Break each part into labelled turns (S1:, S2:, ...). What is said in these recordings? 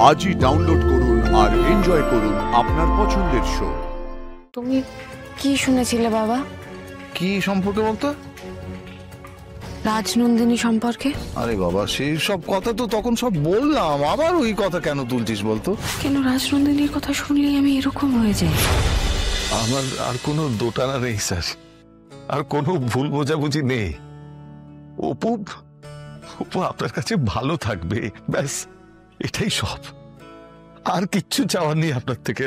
S1: আজই ডাউনলোড করুন আর এনজয় করুন আপনার পছন্দের শো।
S2: তুমি কি শুনেছিলে বাবা?
S3: কি সম্পর্কে বলতো?
S2: রাজনন্দিনী সম্পর্কে।
S3: আরে বাবা, সেই সব কথা তো তখন সব বললাম, আবার ওই কথা কেন তুলছিস বলতো?
S2: কেন রাজনন্দিনীর কথা শুনলেই আমি এরকম হয়ে যাই?
S4: আমার আর কোনো দোটানা নেই স্যার, আর কোনো ভুল বোঝাবুঝি নেই। অপু আপনার কাছে ভালো থাকবে, ব্যাস এটাই সব। আর কিচ্ছু চাওয়ার নেই আপনার থেকে,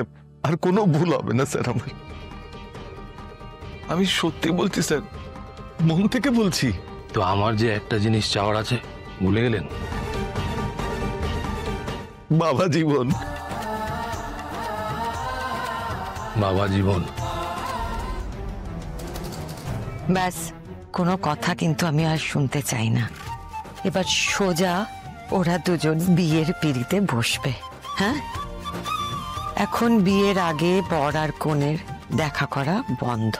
S4: আর কোনো ভুল হবে না স্যার। আমি সত্যি বলছি স্যার, মন থেকে বলছি।
S5: তো আমার যে একটা জিনিস চাওয়ার আছে, ভুলে গেলেন?
S4: বাবা জীবন।
S5: বাবা জীবন।
S6: ব্যাস, কোনো কথা কিন্তু আমি আর শুনতে চাই না। এবার সোজা ওরা দুজন বিয়ের পিঁড়িতে বসবে। হ্যাঁ, এখন বিয়ের আগে বর আর কনের দেখা করা বন্ধ,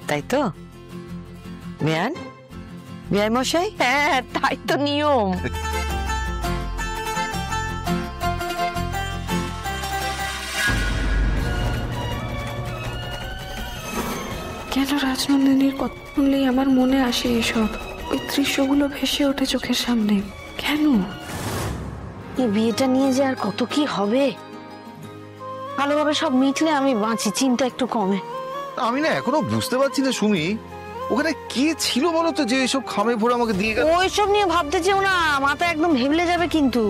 S6: তাই তো? বেয়ান মশাই? হ্যাঁ, তাই তো নিয়ম।
S2: কেন রাজনন্দিনীর কথা শুনলেই আমার মনে আসে এসব? ওই দৃশ্যগুলো ভেসে ওঠে চোখের সামনে। কেন?
S7: এই বিয়েটা নিয়ে যে আর কত কি হবে, ভালোভাবে সব মিটলে আমি বাঁচি, চিন্তা একটু কমে।
S3: আমি না এখনো বুঝতে পারছি না সুমি, ওখানে কে ছিল বলতো যে এসব খামে ভরে আমাকে দিয়ে গেল?
S7: ওইসব নিয়ে ভাবতে চেও না, মাথা একদম ভেবলে যাবে। কিন্তু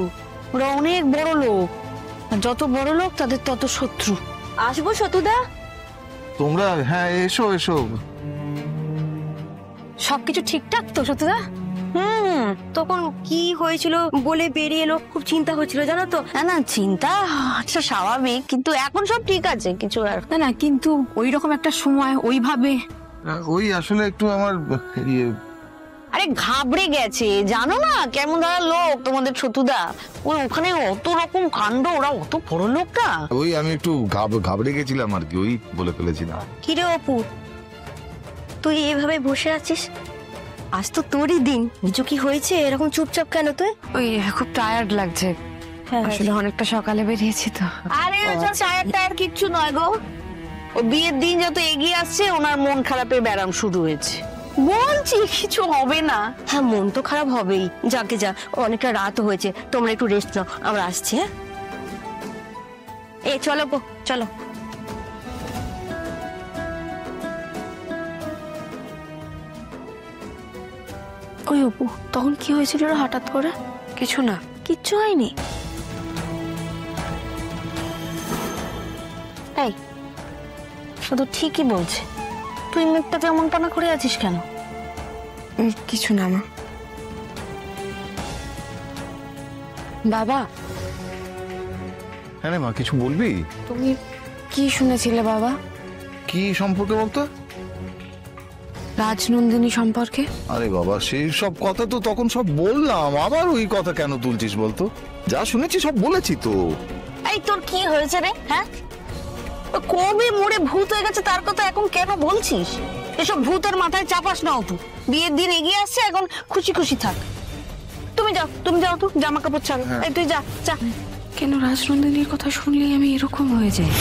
S7: ওরা অনেক বড় লোক, আর যত বড় লোক তাদের তত শত্রু। আসবো সতুদা?
S3: তোমরা? হ্যাঁ, এসো এসো।
S7: সবকিছু ঠিকঠাক তো সতুদা? তখন কি হয়েছিল বলে বেরিয়ে এলো, খুব চিন্তা হচ্ছিল জানো তো। না চিন্তা আচ্ছা স্বাভাবিক, কিন্তু এখন সব ঠিক আছে, কিছু আর
S2: না কিন্তু ওই রকম একটা সময় ওইভাবে।
S3: ওই আসলে একটু আমার
S7: আরে ঘাবড়ে গেছে, জানো না কেমন ধরা লোক তোমাদের সতুদা। ওখানে অত রকম কাণ্ড, ওরা অত বড় লোকটা।
S3: ওই আমি একটু ঘাবড়ে গেছিলাম আর কি, ওই বলে ফেলেছিলাম।
S7: কিরে অপু, তুই এভাবে বসে আছিস? আজ তো তোরই দিন, কিছু কি হয়েছে? এরকম চুপচাপ কেন তুই?
S2: ওই খুব টায়ার্ড লাগছে, আসলে অনেকটা সকালে বেরিয়েছি তো।
S7: আরে টায়ার কিচ্ছু নয় গো, ও বিয়ের দিন যত এগিয়ে আসছে ওনার মন খারাপের ব্যারাম শুরু হয়েছে। বলছি কিছু হবে না। হ্যাঁ, মন তো খারাপ হবেই, যাকে যা, অনেকটা রাত হয়েছে, তোমরা একটু রেস্ট নাও, আমরা আসছি। হ্যাঁ, চলো গো, চলো।
S2: ওই অপু, তখন কি হয়েছিল হঠাৎ করে? কিছু না,
S7: কিচ্ছু হয়নি। এই শুধু ঠিকই বলছে, তুই মুখটা কেমন পানা করে আছিস কেন?
S2: কিছু না মা। বাবা।
S3: হ্যাঁ রে মা, কিছু বলবি?
S2: তুমি কি শুনেছিলে বাবা?
S3: কি সম্পর্কে বলতো?
S2: রাজনন্দিনী সম্পর্কে।
S3: আরে বাবা, সেই সব কথা তো তখন সব বললাম, আবার ওই কথা কেন তুলছিস বলতো? যা শুনেছি সব বলেছি তো।
S7: এই তোর কি হয়েছে রে? হ্যাঁ, কবে মোড়ে ভূত হয়ে গেছে তার কথা এখন কেন বলছিস? এসব ভূতের মাথায় চাপাস না অপু, বিয়ের দিন এগিয়ে আসছে, এখন খুশি খুশি থাক। তুমি যাও তো, জামা কাপড় ছাড়ো। তুই যা।
S2: কেন রাজনন্দিনীর কথা শুনলেই আমি এরকম হয়ে যাই?